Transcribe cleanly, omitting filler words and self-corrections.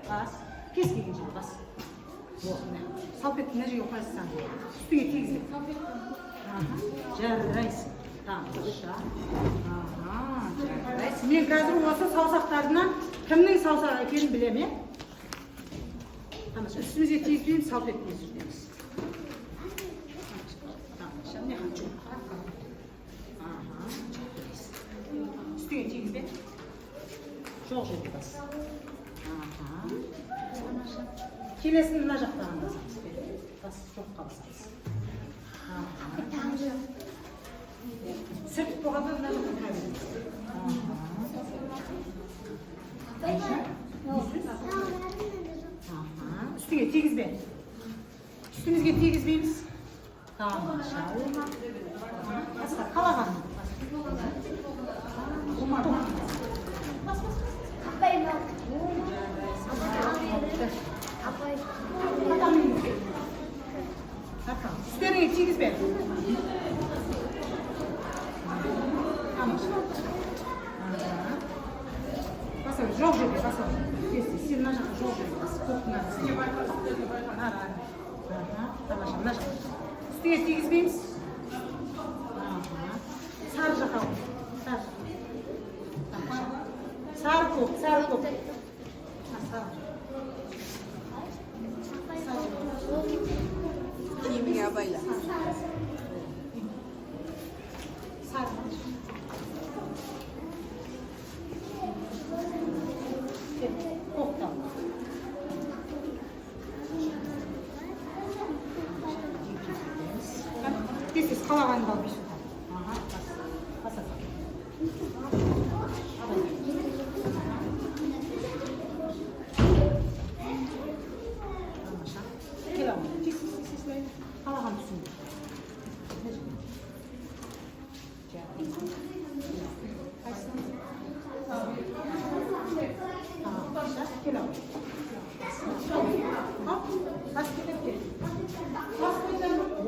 Bas. Kes gelince bas. Salfetini nece yaparsan. Üstüne teyze. Jarrayısın. Tamam. Jarrayısın. Men қазір осы саусақтарынан кімнің саусағы екенін білемін. Tamam. Üstümüze teyzeyim, salfetini sürdürüyoruz. Tamam. Ne yapacağım? Üstüne teyze. Çok şey bas. Келесini мына жақтан басамыз. Бас жоққа басамыз. Сырт болғанда мына жаққа тұра береміз. Üstüne тигізбе. Üstümüzге тигізбейміз. Тамаша. Басқа қалаған. Üstlerine tигізбе. Басам, жоқ жерге басам. Сен мына жаққа жоқ жерге бас. Тамаша, мына жаққа. Үстіңе тигізбейміз. Сары жаққа. Сары көк, сары көк. Kimya bayla. Sar. Koktan. Tez қалағанды алып жүрсің. Баса. Тамаша. Кел ал. Қалаған түсін. Қайсың?